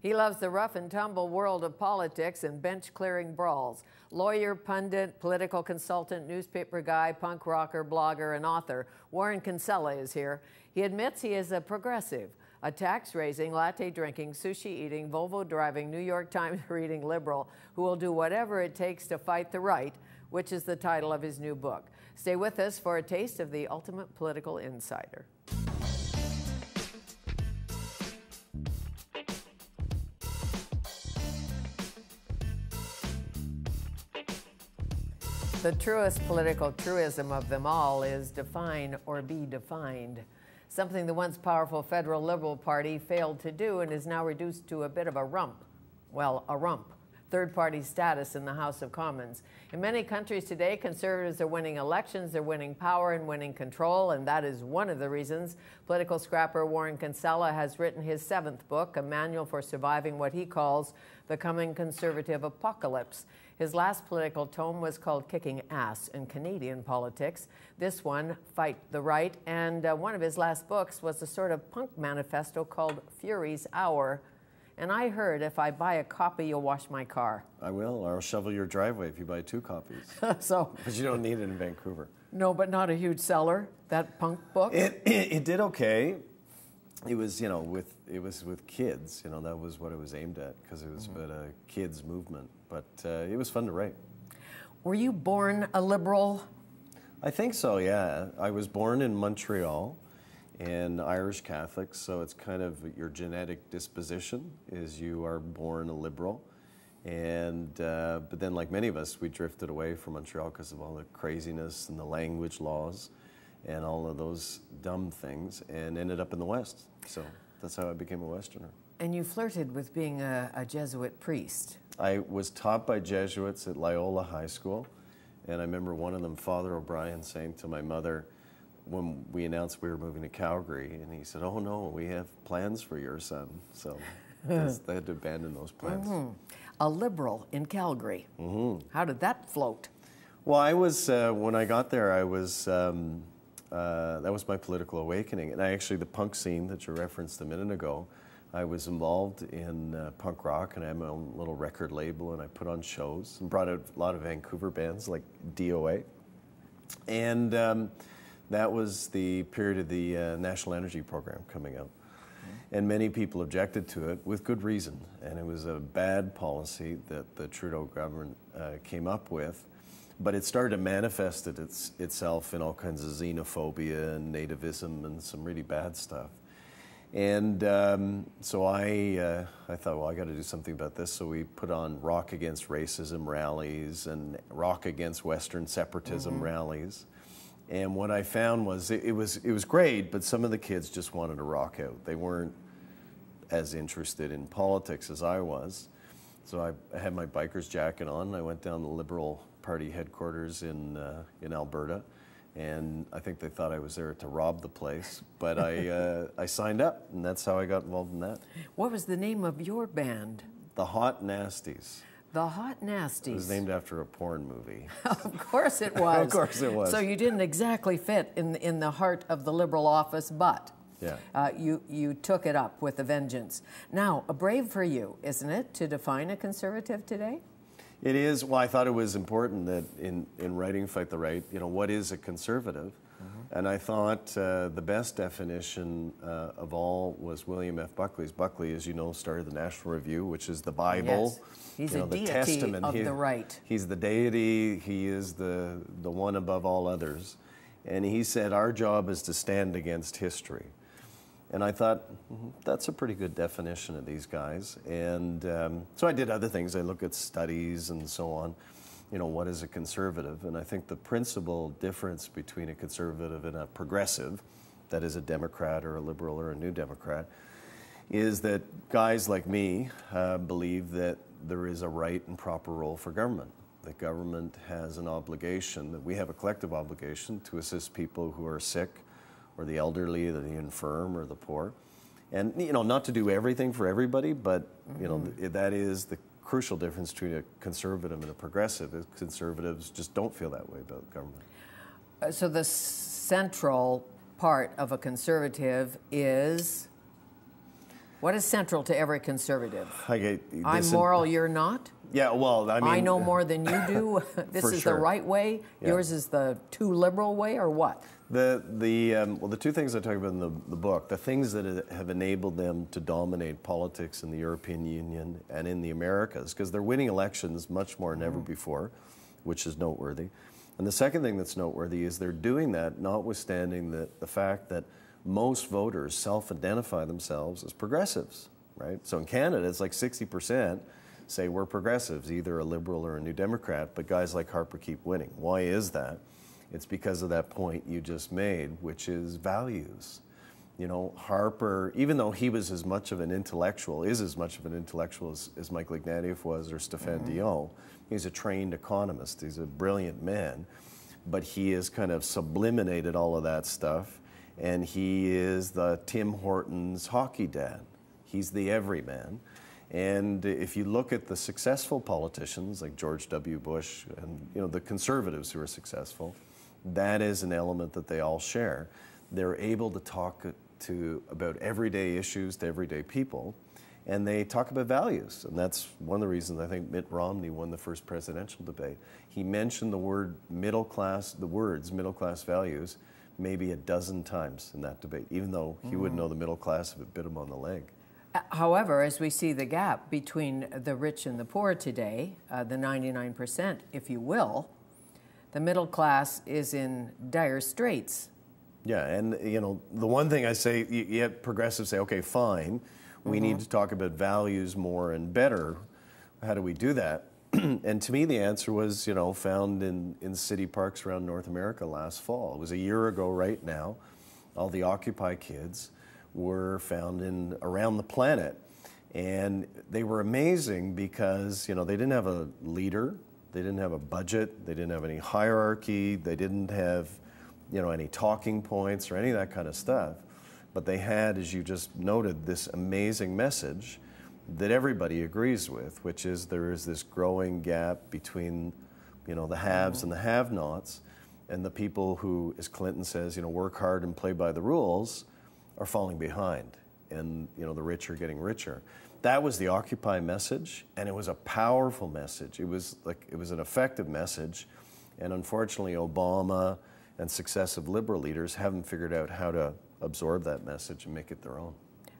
He loves the rough and tumble world of politics and bench-clearing brawls. Lawyer, pundit, political consultant, newspaper guy, punk rocker, blogger, and author, Warren Kinsella is here. He admits he is a progressive, a tax-raising, latte-drinking, sushi-eating, Volvo-driving, New York Times reading liberal who will do whatever it takes to fight the right, which is the title of his new book. Stay with us for a taste of the ultimate political insider. The truest political truism of them all is define or be defined. Something the once powerful federal Liberal Party failed to do and is now reduced to a bit of a rump. Well, a rump. Third-party status in the House of Commons. In many countries today, conservatives are winning elections, they're winning power and winning control, and that is one of the reasons political scrapper Warren Kinsella has written his 7th book, a manual for surviving what he calls the coming conservative apocalypse. His last political tome was called Kicking Ass in Canadian Politics. This one, Fight the Right, and one of his last books was a sort of punk manifesto called Fury's Hour. And I heard if I buy a copy, you'll wash my car. I will, or I'll shovel your driveway if you buy 2 copies. So, but you don't need it in Vancouver. No, but not a huge seller, that punk book? It did okay. It was, you know, it was with kids, you know, that was what it was aimed at, because it was about a kids movement. But it was fun to write. Were you born a liberal? I think so, yeah. I was born in Montreal. And Irish Catholics, so it's kind of your genetic disposition is you are born a liberal. And but then, like many of us, we drifted away from Montreal because of all the craziness and the language laws and all of those dumb things, and ended up in the West. So that's how I became a Westerner. And you flirted with being a Jesuit priest. I was taught by Jesuits at Loyola High School, and I remember one of them, Father O'Brien, saying to my mother, when we announced we were moving to Calgary, and he said, "Oh no, we have plans for your son." So they had to abandon those plans. A liberal in Calgary. How did that float? Well, I was, when I got there, I was, that was my political awakening. And I actually, the punk scene that you referenced a minute ago, I was involved in punk rock, and I had my own little record label, and I put on shows and brought out a lot of Vancouver bands like DOA. And that was the period of the National Energy Program coming out. And many people objected to it with good reason. And it was a bad policy that the Trudeau government came up with. But it started to manifest itself in all kinds of xenophobia and nativism and some really bad stuff. And so I thought, well, I got to do something about this. So we put on Rock Against Racism rallies and Rock Against Western Separatism rallies. And what I found was it was great, but some of the kids just wanted to rock out. They weren't as interested in politics as I was. So I had my biker's jacket on, and I went down the Liberal Party headquarters in Alberta, and I think they thought I was there to rob the place. But I signed up, and that's how I got involved in that. What was the name of your band? The Hot Nasties. The Hot Nasties. It was named after a porn movie. Of course it was. Of course it was. So you didn't exactly fit in the heart of the Liberal office, but you took it up with a vengeance. Now, brave for you, isn't it, to define a conservative today? It is. Well, I thought it was important that in writing Fight the Right, you know, what is a conservative? And I thought the best definition of all was William F. Buckley's. Buckley, as you know, started the National Review, which is the Bible. Yes. He's a deity the testament of the right. He's the deity. He is the one above all others. And he said, our job is to stand against history. And I thought, that's a pretty good definition of these guys. And so I did other things. I looked at studies and so on. You know, what is a conservative? And I think the principal difference between a conservative and a progressive, that is a Democrat or a liberal or a New Democrat, is that guys like me believe that there is a right and proper role for government. That government has an obligation, that we have a collective obligation to assist people who are sick, or the elderly, or the infirm, or the poor. And, you know, not to do everything for everybody, but, you know, that is the crucial difference between a conservative and a progressive. Is conservatives just don't feel that way about government. So the central part of a conservative is What is central to every conservative? I'm moral, you're not? Yeah, well, I mean... I know more than you do. This is sure. the right way. Yeah. Yours is the too liberal way, or what? Well, the two things I talk about in the book, the things that have enabled them to dominate politics in the European Union and in the Americas, because they're winning elections much more than ever before, which is noteworthy. And the second thing that's noteworthy is they're doing that notwithstanding the fact that most voters self-identify themselves as progressives, right? So in Canada, it's like 60% say we're progressives, either a Liberal or a New Democrat, but guys like Harper keep winning. Why is that? It's because of that point you just made, which is values. You know, Harper, even though he was as much of an intellectual, is as much of an intellectual as Michael Ignatieff was or Stéphane Dion, he's a trained economist, he's a brilliant man, but he has kind of subliminated all of that stuff. And he is the Tim Hortons hockey dad. He's the everyman. And if you look at the successful politicians like George W. Bush and the conservatives who are successful, that is an element that they all share. They're able to talk about everyday issues to everyday people, and they talk about values. And that's one of the reasons I think Mitt Romney won the first presidential debate. He mentioned the words middle class values maybe a dozen times in that debate, even though he wouldn't know the middle class if it bit him on the leg. However, as we see the gap between the rich and the poor today, the 99%, if you will, the middle class is in dire straits. Yeah, and the one thing I say, yet progressives say, okay, fine, we need to talk about values more and better. How do we do that? And to me, the answer was, found in city parks around North America last fall. It was a year ago right now. All the Occupy kids were found around the planet. And they were amazing because, they didn't have a leader, they didn't have a budget, they didn't have any hierarchy, they didn't have, any talking points or any of that kind of stuff. But they had, as you just noted, this amazing message that everybody agrees with, which is there is this growing gap between, the haves and the have-nots, and the people who, as Clinton says, work hard and play by the rules, are falling behind, and the rich are getting richer. That was the Occupy message, and it was a powerful message. It was an effective message, and unfortunately, Obama and successive liberal leaders haven't figured out how to absorb that message and make it their own.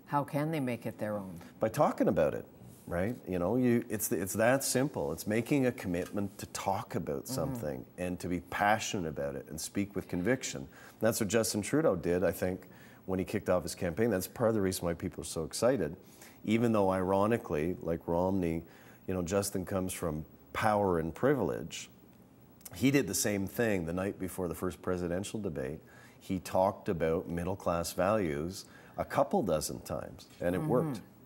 How can they make it their own? By talking about it, right? It's that simple. It's making a commitment to talk about something and to be passionate about it and speak with conviction. And that's what Justin Trudeau did, I think, when he kicked off his campaign. That's part of the reason why people are so excited. Even though, ironically, like Romney, Justin comes from power and privilege. He did the same thing the night before the first presidential debate. He talked about middle-class values a couple dozen times, and it worked.